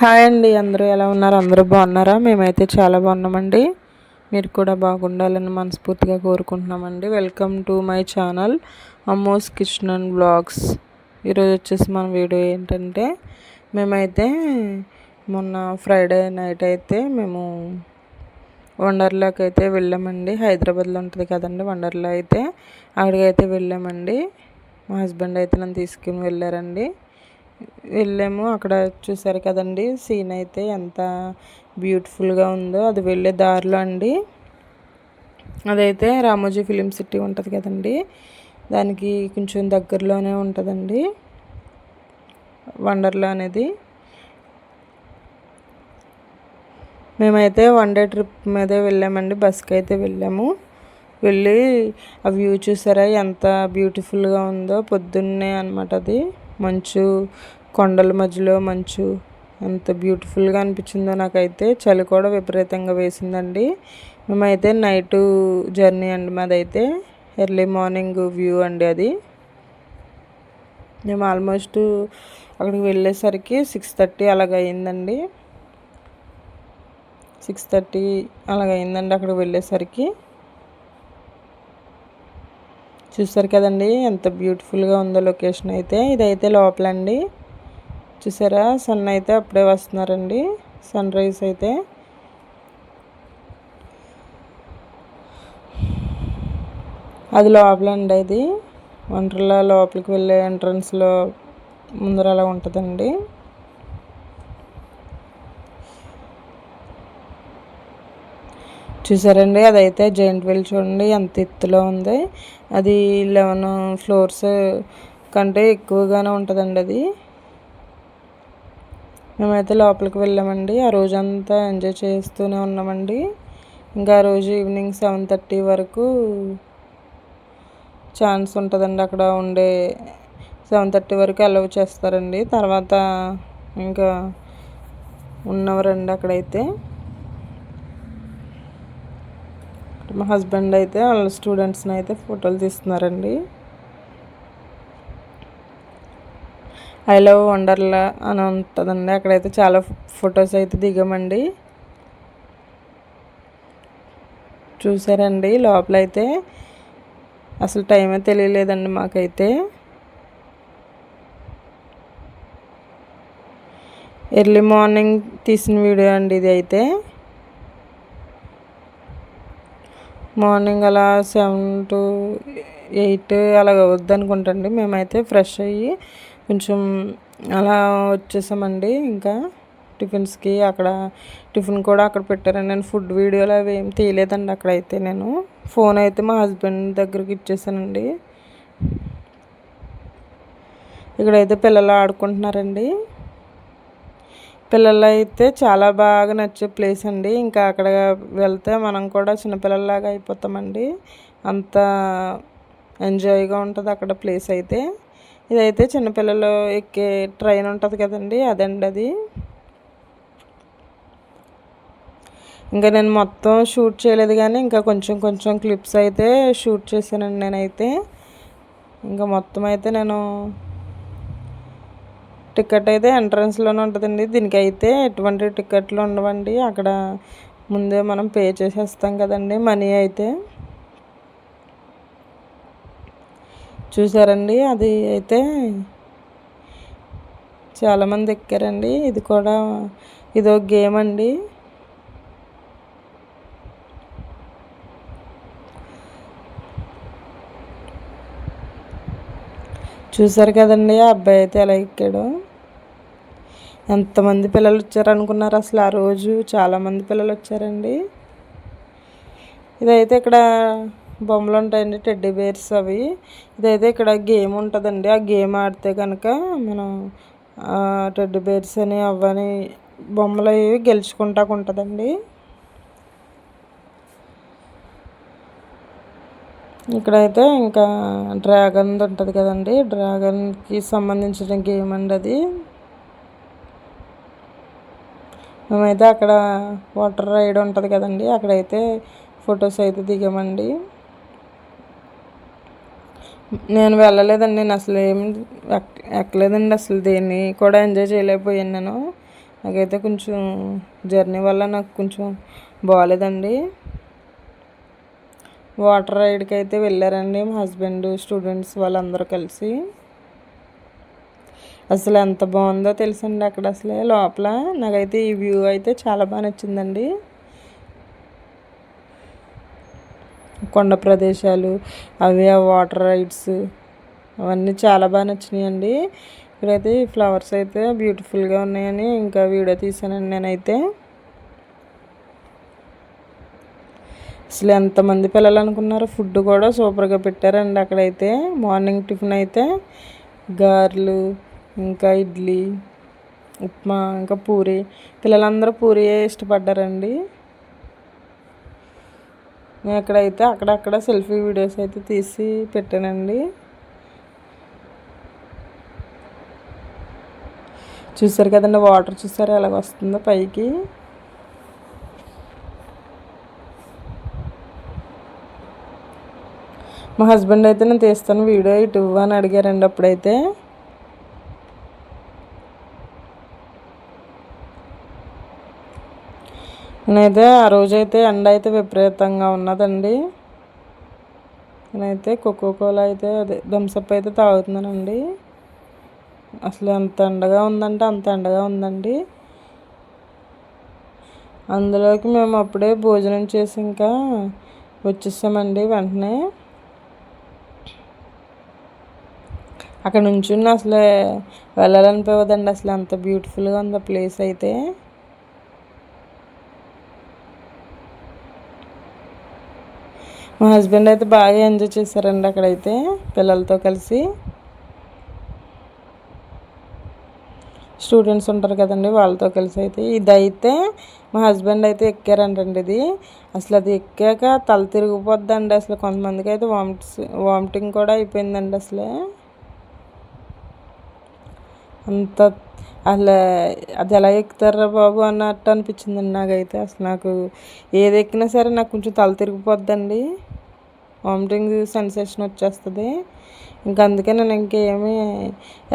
Hi అండి, అందరూ ఎలా ఉన్నారు? అందరూ బాగున్నారా? మేమైతే చాలా బాగున్నామండి. మీరు కూడా బాగుండాలని మనస్ఫూర్తిగా కోరుకుంటున్నామండి. Welcome to my channel Ammo's kitchen and blogs. ఈరోజు వచ్చేసి మన వీడియో ఏంటంటే, మేమైతే మొన్న ఫ్రైడే నైట్ అయితే మేము వండర్లాకి అయితే వెళ్ళామండి. హైదరాబాద్లో ఉంటుంది కదండి వండర్లా. అయితే అక్కడికైతే వెళ్ళామండి. మా హస్బెండ్ అయితే నన్ను తీసుకుని వెళ్ళారండి. వెళ్ళాము. అక్కడ చూసారు కదండి, సీన్ అయితే ఎంత బ్యూటిఫుల్గా ఉందో. అది వెళ్ళే దారిలో అండి, అదైతే రామోజీ ఫిలిం సిటీ ఉంటుంది కదండి, దానికి కొంచెం దగ్గరలోనే ఉంటుందండి వండర్లా అనేది. మేమైతే 1 డే ట్రిప్ మీదే వెళ్ళామండి. బస్కి అయితే వెళ్ళాము. వెళ్ళి ఆ వ్యూ చూసారా ఎంత బ్యూటిఫుల్గా ఉందో. పొద్దున్నే అనమాట అది. మంచు, కొండల మధ్యలో మంచు ఎంత బ్యూటిఫుల్గా అనిపించిందో నాకైతే. చలి కూడా విపరీతంగా వేసిందండి. మేమైతే నైటు జర్నీ అండి మాదైతే. ఎర్లీ మార్నింగ్ వ్యూ అండి అది. మేము ఆల్మోస్ట్ అక్కడికి వెళ్ళేసరికి 6:30 అలాగ అయిందండి. 6:30 అలాగ అయిందండి అక్కడికి వెళ్ళేసరికి. చూసారు కదండి ఎంత బ్యూటిఫుల్గా ఉందో లొకేషన్ అయితే. ఇదైతే లోపలండి. చూసారా, సన్ అయితే అప్పుడే వస్తున్నారండి, సన్ రైజ్ అయితే. అది లోపలండి. అది వండర్లా లోపలికి వెళ్ళే ఎంట్రన్స్లో ముందర అలా ఉంటుందండి. చూసారండి, అదైతే జైంట్ వీల్ చూడండి ఎంత ఎత్తులో ఉంది. అది 11 ఫ్లోర్స్ కంటే ఎక్కువగానే ఉంటుందండి అది. మేమైతే లోపలికి వెళ్ళామండి. ఆ రోజంతా ఎంజాయ్ చేస్తూనే ఉన్నామండి. ఇంకా ఆ రోజు ఈవినింగ్ 7:30 వరకు ఛాన్స్ ఉంటుందండి అక్కడ ఉండే. 7:30 వరకు అలౌ చేస్తారండి. తర్వాత ఇంకా ఉన్నవరండి అక్కడైతే. మా హస్బెండ్ అయితే వాళ్ళ స్టూడెంట్స్ని అయితే ఫోటోలు తీస్తున్నారండి. ఐ లవ్ వండర్లా అని ఉంటుందండి అక్కడైతే. చాలా ఫొటోస్ అయితే దిగామండి. చూసారండి లోపలైతే అసలు టైమే తెలియలేదండి మాకైతే. ఎర్లీ మార్నింగ్ తీసిన వీడియో అండి ఇది అయితే. మార్నింగ్ అలా 7 to 8 అలాగ వద్దనుకుంటండి. మేమైతే ఫ్రెష్ అయ్యి కొంచెం అలా వచ్చేసామండి. ఇంకా టిఫిన్స్కి అక్కడ టిఫిన్ కూడా అక్కడ పెట్టారండి. నేను ఫుడ్ వీడియోలు అవి ఏం తీయలేదండి అక్కడైతే. నేను ఫోన్ అయితే మా హస్బెండ్ దగ్గరికి ఇచ్చేసానండి. ఇక్కడైతే పిల్లలు ఆడుకుంటున్నారండి. పిల్లలు అయితే చాలా బాగా నచ్చే ప్లేస్ అండి. ఇంకా అక్కడ వెళ్తే మనం కూడా చిన్నపిల్లల్లాగా అయిపోతామండి. అంత ఎంజాయ్గా ఉంటుంది అక్కడ ప్లేస్ అయితే. ఇదైతే చిన్నపిల్లలు ఎక్కే ట్రైన్ ఉంటుంది కదండి, అదండి అది. ఇంకా నేను మొత్తం షూట్ చేయలేదు కానీ ఇంకా కొంచెం కొంచెం క్లిప్స్ అయితే షూట్ చేశానండి నేనైతే. ఇంకా మొత్తం అయితే నేను టికెట్ అయితే ఎంట్రన్స్లోనే ఉంటుందండి. దీనికైతే ఎటువంటి టికెట్లు ఉండవండి. అక్కడ ముందే మనం పే చేసేస్తాం కదండి మనీ అయితే. చూసారండి, అది అయితే చాలామంది ఎక్కారండి. ఇది కూడా ఇదో గేమ్ అండి. చూసారు కదండి ఆ అబ్బాయి అయితే ఎలా ఎక్కాడు. ఎంతమంది పిల్లలు వచ్చారనుకున్నారు అసలు ఆ రోజు? చాలామంది పిల్లలు వచ్చారండి. ఇదైతే ఇక్కడ బొమ్మలు ఉంటాయండి, టెడ్డీ బేర్స్ అవి. ఇదైతే ఇక్కడ గేమ్ ఉంటుందండి. ఆ గేమ్ ఆడితే కనుక మనం టెడ్డీ బేర్స్ అని అవని బొమ్మలు అవి గెలుచుకుంటా ఉంటుందండి. ఇక్కడైతే ఇంకా డ్రాగన్ ఉంటుంది కదండి, డ్రాగన్కి సంబంధించిన గేమ్ అండి అది. మేమైతే అక్కడ వాటర్ రైడ్ ఉంటుంది కదండి, అక్కడైతే ఫొటోస్ అయితే దిగామండి. నేను వెళ్ళలేదండి, నేను అసలు ఏం ఎక్కలేదండి, అసలు దేన్ని కూడా ఎంజాయ్ చేయలేకపోయాను నేను. నాకైతే కొంచెం జర్నీ వల్ల నాకు కొంచెం బాగాలేదండి. వాటర్ రైడ్కి అయితే వెళ్ళారండి మా హస్బెండ్, స్టూడెంట్స్ వాళ్ళందరూ కలిసి. అసలు ఎంత బాగుందో తెలుసండి అక్కడ అసలే లోపల. నాకైతే ఈ వ్యూ అయితే చాలా బాగా నచ్చిందండి. కొండ ప్రదేశాలు అవి, ఆ వాటర్ రైడ్స్ అవన్నీ చాలా బాగా నచ్చినాయండి. ఇక్కడైతే ఫ్లవర్స్ అయితే బ్యూటిఫుల్గా ఉన్నాయని ఇంకా వీడియో తీసానండి నేనైతే. అసలు ఎంతమంది పిల్లలు అనుకున్నారు. ఫుడ్ కూడా సూపర్గా పెట్టారండి అక్కడైతే. మార్నింగ్ టిఫిన్ అయితే గారెలు, ఇంకా ఇడ్లీ, ఉప్మా, ఇంకా పూరి. పిల్లలందరూ పూరియే ఇష్టపడ్డారండి. నేను ఇక్కడైతే అక్కడక్కడ సెల్ఫీ వీడియోస్ అయితే తీసి పెట్టానండి. చూసారు కదండి, వాటర్ చూసారు ఎలాగ వస్తుందో పైకి. మా హస్బెండ్ అయితే నేను తీస్తాను వీడియో ఇటు అని అడిగారండి అప్పుడైతే. నేనైతే ఆ రోజైతే ఎండ అయితే విపరీతంగా ఉన్నదండి. నేనైతే కోకోకోలా అయితే అదే థమ్సప్ అయితే తాగుతున్నానండి. అసలు ఎంత ఎండగా ఉందంటే అంత ఎండగా ఉందండి. అందులోకి మేము అప్పుడే భోజనం చేసి ఇంకా వచ్చేసామండి వెంటనే. అక్కడ నుంచున్న అసలు వెళ్ళాలనిపోవద్దండి. అసలు అంత బ్యూటిఫుల్గా ఉంది ఆ ప్లేస్ అయితే. మా హస్బెండ్ అయితే బాగా ఎంజాయ్ చేశారండి అక్కడైతే పిల్లలతో కలిసి. స్టూడెంట్స్ ఉంటారు కదండి, వాళ్ళతో కలిసి అయితే. ఇదైతే మా హస్బెండ్ అయితే ఎక్కారంటండి ఇది. అసలు అది ఎక్కాక తల తిరిగిపోద్దండి. అసలు కొంతమందికి అయితే వామిటింగ్ కూడా అయిపోయిందండి. అసలు అంత అసలు అది ఎలా ఎక్కుతారా బాబు అన్నట్టు అనిపించిందండి నాకైతే. అసలు నాకు ఏది ఎక్కినా సరే నాకు కొంచెం తల తిరిగిపోద్దండి, వామిటింగ్ సెన్సేషన్ వచ్చేస్తుంది. ఇంకా అందుకే నేను ఇంకేమీ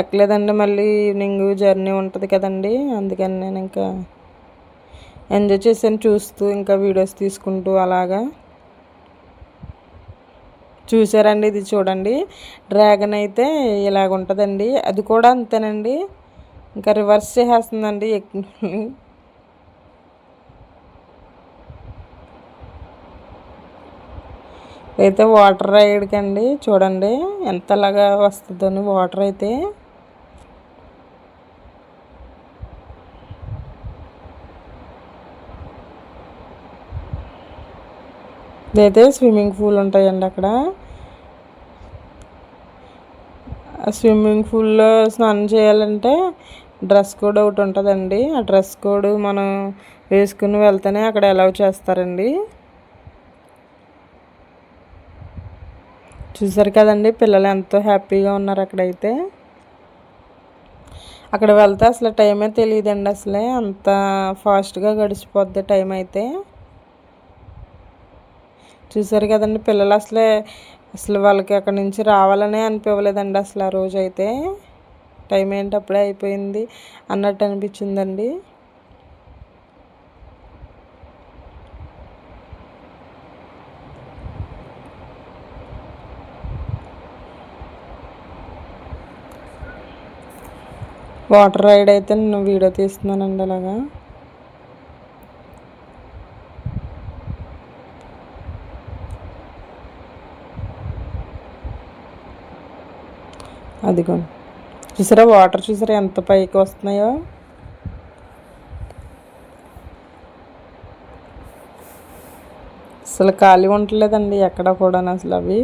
ఎక్కలేదండి. మళ్ళీ ఈవినింగ్ జర్నీ ఉంటుంది కదండి, అందుకని నేను ఇంకా ఎంజాయ్ చేశాను చూస్తూ, ఇంకా వీడియోస్ తీసుకుంటూ అలాగా. చూసారండి, ఇది చూడండి డ్రాగన్ అయితే ఇలాగ ఉంటుందండి. అది కూడా అంతేనండి, ఇంకా రివర్స్ చేసేస్తుందండి. అయితే వాటర్ రైడ్కి అండి చూడండి ఎంతలాగా వస్తుందని వాటర్ అయితే. ఇదైతే స్విమ్మింగ్ పూల్ ఉంటాయండి అక్కడ. స్విమ్మింగ్ పూల్లో స్నానం చేయాలంటే డ్రెస్ కోడ్ ఒకటి ఉంటుందండి. ఆ డ్రెస్ కోడ్ మనం వేసుకుని వెళ్తేనే అక్కడ అలౌ చేస్తారండి. చూసారు కదండి పిల్లలు ఎంతో హ్యాపీగా ఉన్నారు అక్కడైతే. అక్కడ వెళ్తే అసలు టైమే తెలియదండి. అసలే అంత ఫాస్ట్గా గడిచిపోద్ది టైం అయితే. చూసారు కదండి పిల్లలు అసలు వాళ్ళకి అక్కడి నుంచి రావాలనే అనిపించలేదండి అసలు. ఆ రోజు అయితే టైం ఏంటి అప్పుడే అయిపోయింది అన్నట్టు అనిపించిందండి. వాటర్ రైడ్ అయితే నేను వీడియో తీస్తున్నానండి అలాగా. అదిగో చూసారా వాటర్, చూసారా ఎంత పైకి వస్తున్నాయో. అసలు ఖాళీ ఉండలేదండి ఎక్కడ కూడా. అసలు అవి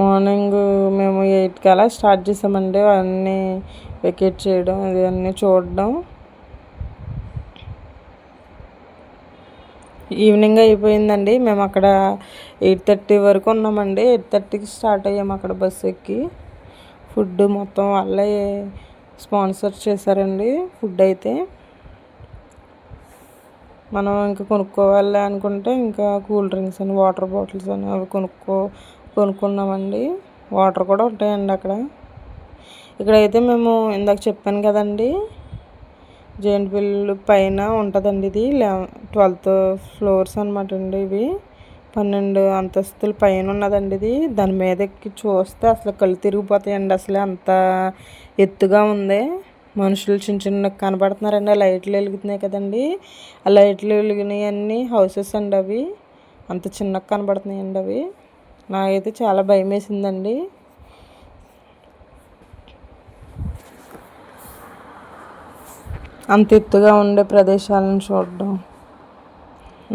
మార్నింగ్ మేము 8కి అలా స్టార్ట్ చేసామండి అవన్నీ వెకేట్ చేయడం, ఇవన్నీ చూడడం. ఈవినింగ్ అయిపోయిందండి. మేము అక్కడ 8:30 వరకు ఉన్నామండి. 8:30కి స్టార్ట్ అయ్యాము అక్కడ బస్సు ఎక్కి. ఫుడ్ మొత్తం వాళ్ళే స్పాన్సర్ చేశారండి ఫుడ్ అయితే. మనం ఇంకా కొనుక్కోవాలి అనుకుంటే ఇంకా కూల్ డ్రింక్స్ అని, వాటర్ బాటిల్స్ అని అవి కొనుక్కున్నామండి. వాటర్ కూడా ఉంటాయండి అక్కడ. ఇక్కడైతే మేము ఇందాక చెప్పాను కదండి, జైంట్ వీల్ పైన ఉంటుందండి. ఇది 12th ఫ్లోర్స్ అనమాట అండి. ఇవి 12 అంతస్తుల పైన ఉన్నదండి. ఇది దాని మీద ఎక్కి చూస్తే అసలు కళ్ళు తిరిగిపోతాయండి. అసలు అంత ఎత్తుగా ఉంది. మనుషులు చిన్న చిన్న కనబడుతున్నారండి. ఆ లైట్లు వెలుగుతున్నాయి కదండి, ఆ లైట్లు వెలిగినాయి అన్నీ హౌసెస్ అండి. అవి అంత చిన్నగా కనబడుతున్నాయండి. అవి నాకైతే చాలా భయం వేసిందండి. అంత ఎత్తుగా ఉండే ప్రదేశాలను చూడడం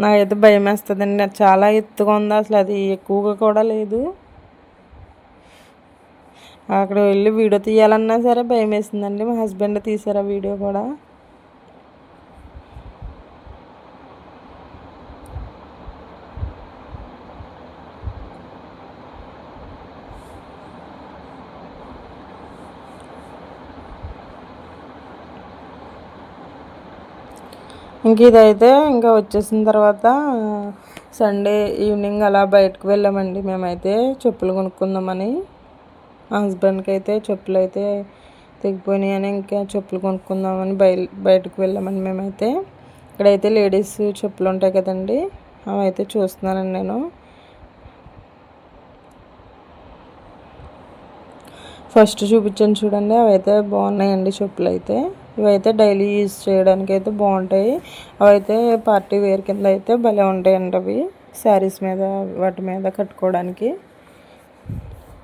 నాకైతే భయం వేస్తుందండి. చాలా ఎత్తుగా ఉంది. అసలు అది ఎక్కువగా కూడా లేదు. అక్కడ వెళ్ళి వీడియో తీయాలన్నా సరే భయం వేసిందండి. మా హస్బెండ్ తీశారు ఆ వీడియో కూడా. ఇంక ఇదైతే ఇంకా వచ్చేసిన తర్వాత సండే ఈవినింగ్ అలా బయటకు వెళ్ళామండి. మేమైతే చెప్పులు కొనుక్కుందామని. మా హస్బెండ్కి అయితే చెప్పులు అయితే తెగిపోయినాయి అని ఇంకా చెప్పులు కొనుక్కుందామని బయటకు వెళ్ళామండి మేమైతే. ఇక్కడైతే లేడీస్ చెప్పులు ఉంటాయి కదండి, అవి అయితే చూస్తున్నానండి నేను. ఫస్ట్ చూపించాను చూడండి, అవి అయితే బాగున్నాయండి చెప్పులు అయితే. ఇవైతే డైలీ యూజ్ చేయడానికి అయితే బాగుంటాయి. అవైతే పార్టీ వేర్ కింద అయితే భలే ఉంటాయండి. అవి శారీస్ మీద వాటి మీద కట్టుకోవడానికి.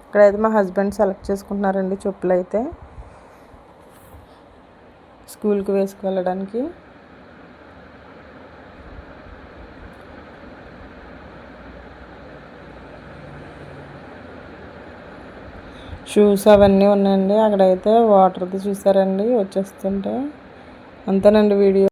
ఇక్కడైతే మా హస్బెండ్ సెలెక్ట్ చేసుకుంటున్నారండి చెప్పులు అయితే స్కూల్కి వేసుకు వెళ్ళడానికి. షూస్ అవన్నీ ఉన్నాయండి. అక్కడైతే వాటర్ది చూసారండి వచ్చేస్తుంటే. అంతేనండి వీడియో.